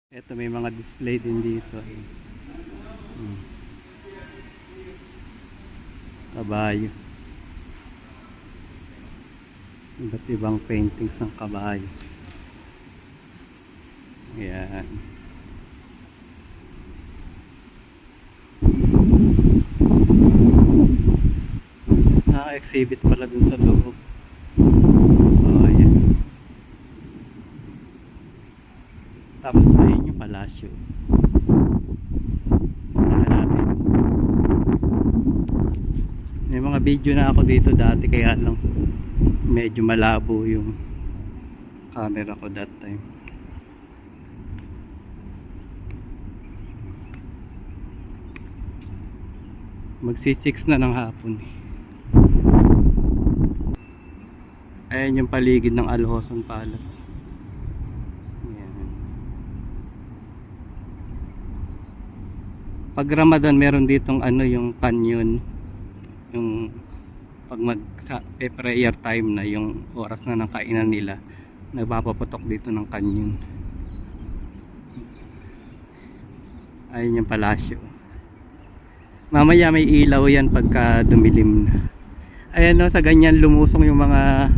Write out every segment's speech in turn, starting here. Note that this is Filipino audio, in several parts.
Ito may mga display din dito. Kabayo. Iba't ibang paintings ng kabayo. Ayan. Exhibit pala dun sa loob. Oh, ayan. Tapos ayun yung palasyo. May mga video na ako dito dati, kaya lang medyo malabo yung camera ko that time. Magsi-6 na ng hapon. Ayan yung paligid ng Alhoson Palace. Ayan. Pag Ramadan meron ditong yung canyon, yung pag prayer time na, yung oras na ng kainan nila, nagpapaputok dito ng canyon. Ayun yung palasyo. Mamaya may ilaw yan pagka dumilim na. Ayan no, sa ganyan lumusong yung mga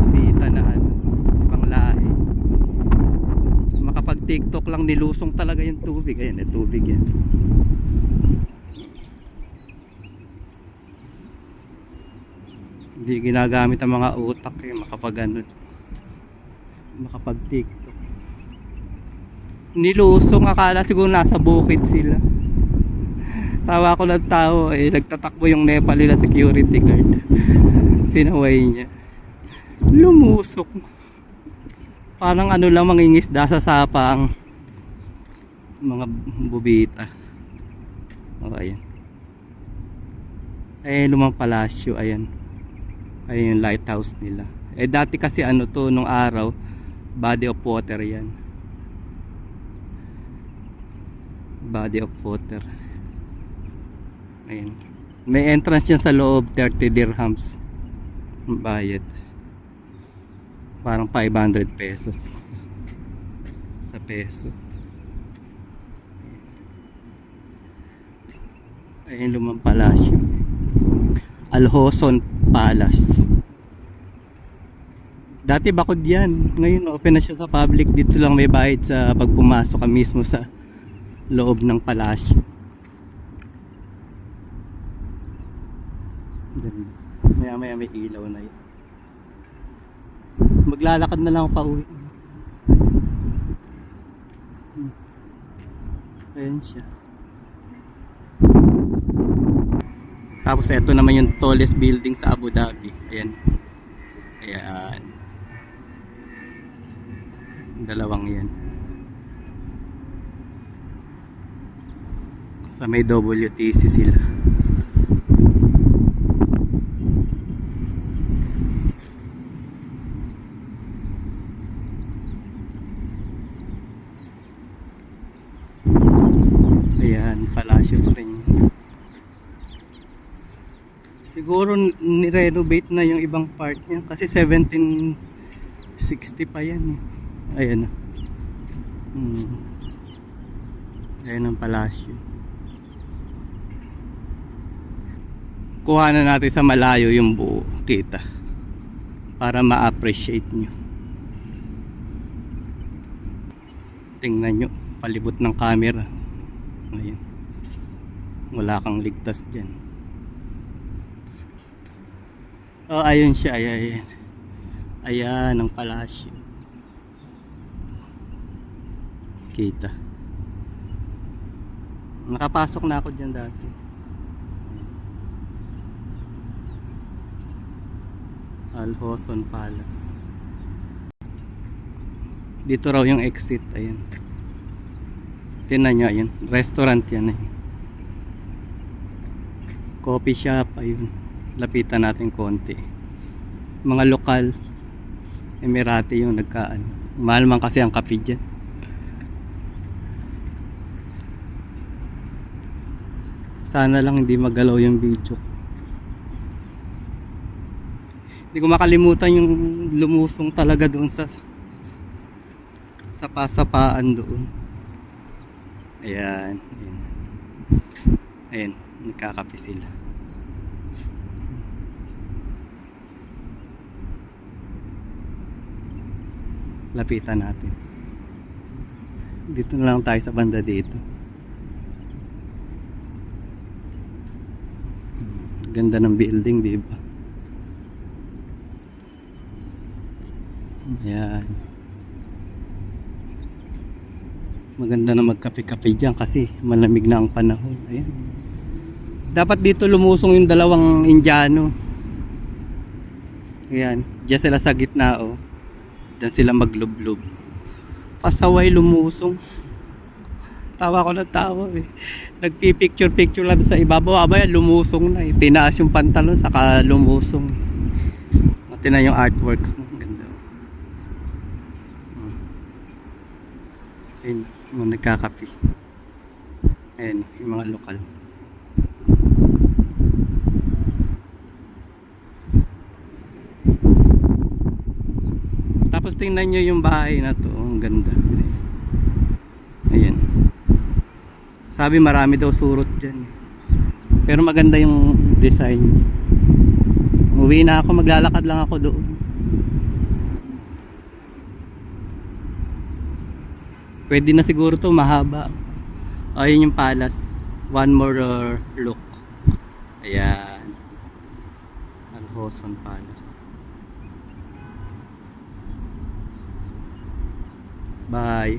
bubita na ibang lahi. Makapag TikTok lang nilusong talaga yung tubig. Ayan, tubig yan. Hindi ginagamit ang mga utak makapag makapag TikTok. Nilusong, akala siguro nasa bukid sila. Tawa ko ng tao, nagtatakbo yung Nepali na security guard. Sinaway niya. Lumusok. Parang lang, mangingisda sa sapa ang mga bubita. O, ayan. Ayan lumang palasyo, ayan. Ayan yung lighthouse nila. Dati kasi to, nung araw, body of water yan. Body of water. Ayan. May entrance yan sa loob, 30 dirhams bayad. Parang 500 pesos sa peso. Ayan lumang palasyo, Alhoson Palace. Dati bakod yan, ngayon open na siya sa public. Dito lang may bayad sa pagpumasok ka mismo sa loob ng palasyo. Maya may ilaw na yun. Maglalakad na lang pa uwi. Ayan siya. Tapos ito naman yung tallest building sa Abu Dhabi. Ayan. Ayan. Dalawang yan. Sa may WTC sila. Ayan, palasyo pa rin. Siguro ni-renovate na yung ibang part niya kasi 1760 pa yan. Ayan na. Ayan ang palasyo. Kuha na natin sa malayo yung buo, kita, para ma-appreciate nyo. Tingnan nyo, palibot ng camera. Ayan. Wala kang ligtas dyan. Oh, ayun siya. Ayan. Ayan ang palasyo. Kita. Nakapasok na ako dyan dati. Alhoson Palace. Dito raw yung exit. Ayan. Tingnan nyo, ayun. Restaurant yan. Coffee shop. Ayun. Lapitan natin konti. Mga lokal Emirati yung nagkaan. Mahal man kasi ang kape dyan. Sana lang hindi magalaw yung video. Hindi ko makalimutan yung lumusong talaga doon sa Sapa-sapaan doon. Ayan. Ayan. Ayan. Nagkakape sila. Lapitan natin. Dito na lang tayo sa banda dito. Ganda ng building, di ba? Ayan. Maganda na magkape-kape dyan kasi malamig na ang panahon. Ayan. Dapat dito lumusong yung dalawang Indiano. Ayan. Diyan sila sa gitna, oh. Diyan sila maglublob. Pasaway lumusong. Tawa ko na tawa eh. Nagpipicture-picture lang sa ibabaw. Abay, lumusong na eh. Tinaas yung pantalon saka lumusong. Tingnan yung artworks. Ganda. Ayun, mga nagkakape. Ayun, yung mga lokal. Tapos tingnan nyo yung bahay na to. Ang ganda. Ayan. Sabi marami daw surot dyan. Pero maganda yung design niya. Uwi na ako. Maglalakad lang ako doon. Pwede na siguro to, mahaba. Ayun yung palace. One more look. Ayan. Alhoson Palace. Bye.